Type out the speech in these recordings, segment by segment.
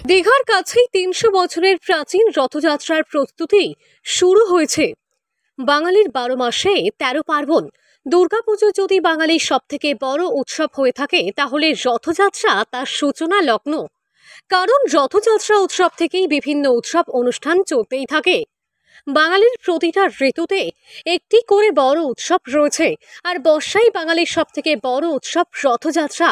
দীঘার কাছেই ৩০০ বছরের প্রাচীন রথযাত্রার প্রস্তুতি শুরু হয়েছে। বাঙালির ১২ মাসে ১৩ পার্বণ। দুর্গাপুজো যদি বাঙালির সবথেকে বড় উৎসব হয়ে থাকে, তাহলে রথযাত্রা তার সূচনা লগ্ন। কারণ রথযাত্রা উৎসব থেকেই বিভিন্ন উৎসব অনুষ্ঠান চলতেই থাকে। বাঙালির প্রতিটা ঋতুতে একটি করে বড় উৎসব রয়েছে, আর বর্ষাই বাঙালির সবথেকে বড় উৎসব রথযাত্রা।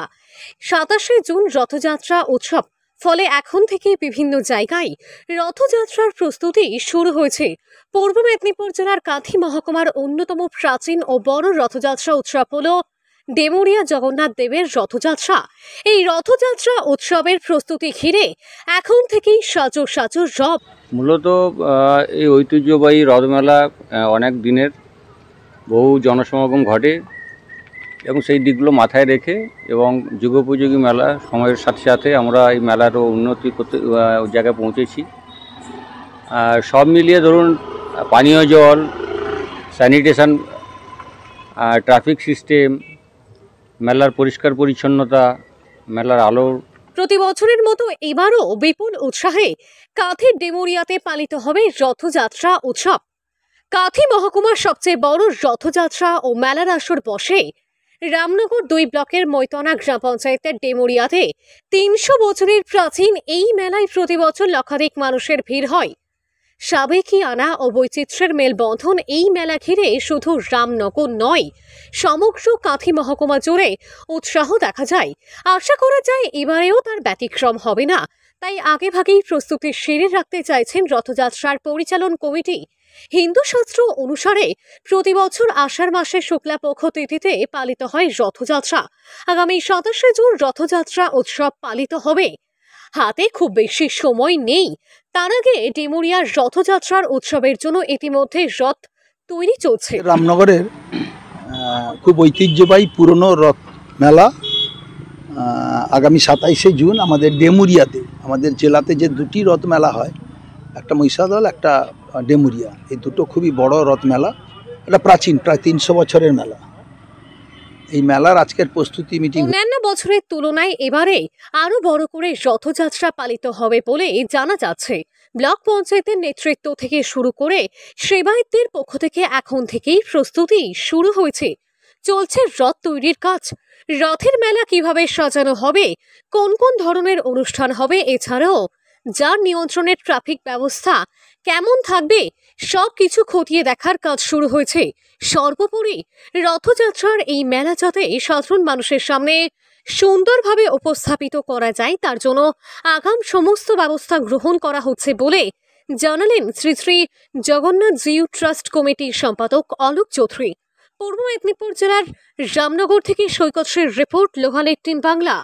২৭শে জুন রথযাত্রা উৎসব, ফলে এখন থেকে বিভিন্ন জায়গায় রথযাত্রার প্রস্তুতি শুরু হয়েছে। পূর্ব মেদিনীপুর জেলার কাঁথি মহকুমার অন্যতম প্রাচীন ও বড় রথযাত্রা উৎসব হল ডেমুরিয়া জগন্নাথ দেবের রথযাত্রা। এই রথযাত্রা উৎসবের প্রস্তুতি ঘিরে এখন থেকেই সাজো সাজো রব। মূলত এই ঐতিহ্যবাহী রথমেলা অনেক দিনের, বহু জনসমাগম ঘটে এবং সেই দিকগুলো মাথায় রেখে এবং যুগোপযোগী মেলা সময়ের সাথে সাথে আমরা এই মেলারও উন্নতি করতে জায়গায় পৌঁছেছি। সব মিলিয়ে ধরুন পানীয় জল, স্যানিটেশন, ট্রাফিক সিস্টেম, মেলার পরিষ্কার পরিচ্ছন্নতা, মেলার আলো। প্রতি বছরের মতো এবারও বিপুল উৎসাহে কাঁথির ডেমুরিয়াতে পালিত হবে রথযাত্রা উৎসব। কাঁথি মহকুমার সবচেয়ে বড় রথযাত্রা ও মেলার আসর বসে রামনগর ২ ব্লকের মৈতনা গ্রাম পঞ্চায়েতের ডেমুরিয়াতে। ৩০০ বছরের প্রাচীন এই মেলায় প্রতি বছর লক্ষাধিক মানুষের ভিড় হয়। সাবেকি আনা ও বৈচিত্র্যের মেলবন্ধন এই মেলা ঘিরে শুধু রামনগর নয়, সমগ্র কাঁথি মহকুমা জুড়ে উৎসাহ দেখা যায়। আশা করা যায় এবারেও তার ব্যতিক্রম হবে না, তাই আগেভাগেই প্রস্তুতি সেরে রাখতে চাইছেন রথযাত্রার পরিচালন কমিটি। হিন্দু শাস্ত্র অনুসারে প্রতি বছর আষাঢ় মাসের শুক্লাপক্ষ তিথিতে পালিত হয় রথযাত্রা। আগামী ২৭শে জুন রথযাত্রা উৎসব পালিত হবে। হাতে খুব বেশি সময় নেই, তার আগে ডেমুরিয়ার রথযাত্রার উৎসবের জন্য ইতিমধ্যে রথ তৈরি চলছে। রামনগরের খুব ঐতিহ্যবাহী পুরনো রথ মেলা আগামী ২৭শে জুন আমাদের ডেমুরিয়াতে, আমাদের জেলাতে যে দুটি রথ মেলা হয়, একটা মহিষাদল, একটা ডেমুরিয়া, এই দুটো খুবই বড় রথ মেলা। এটা প্রাচীন, প্রায় ৩০০ বছরের মেলা। এই মেলার আজকের প্রস্তুতি মিটিং। অন্যান্য বছরের তুলনায় এবারে আরো বড় করে রথযাত্রা পালিত হবে বলে জানা যাচ্ছে। ব্লক পঞ্চায়েতের নেতৃত্ব থেকে শুরু করে সেবায়তদের পক্ষ থেকে এখন থেকেই প্রস্তুতি শুরু হয়েছে। চলছে রথ তৈরির কাজ। রথের মেলা কিভাবে সাজানো হবে, কোন কোন ধরনের অনুষ্ঠান হবে, এছাড়াও যার নিয়ন্ত্রণের ট্রাফিক ব্যবস্থা কেমন থাকবে, সব কিছু খতিয়ে দেখার কাজ শুরু হয়েছে। সর্বোপরি রথযাত্রার এই মেলা যাতে সাধারণ মানুষের সামনে সুন্দরভাবে উপস্থাপিত করা যায়, তার জন্য আগাম সমস্ত ব্যবস্থা গ্রহণ করা হচ্ছে বলে জানালেন শ্রী শ্রী জগন্নাথ জিউ ট্রাস্ট কমিটির সম্পাদক অলোক চৌধুরী। পূর্ব মেদিনীপুর জেলার রামনগর থেকে সৈকত শের রিপোর্ট, লোহালের টিন বাংলা।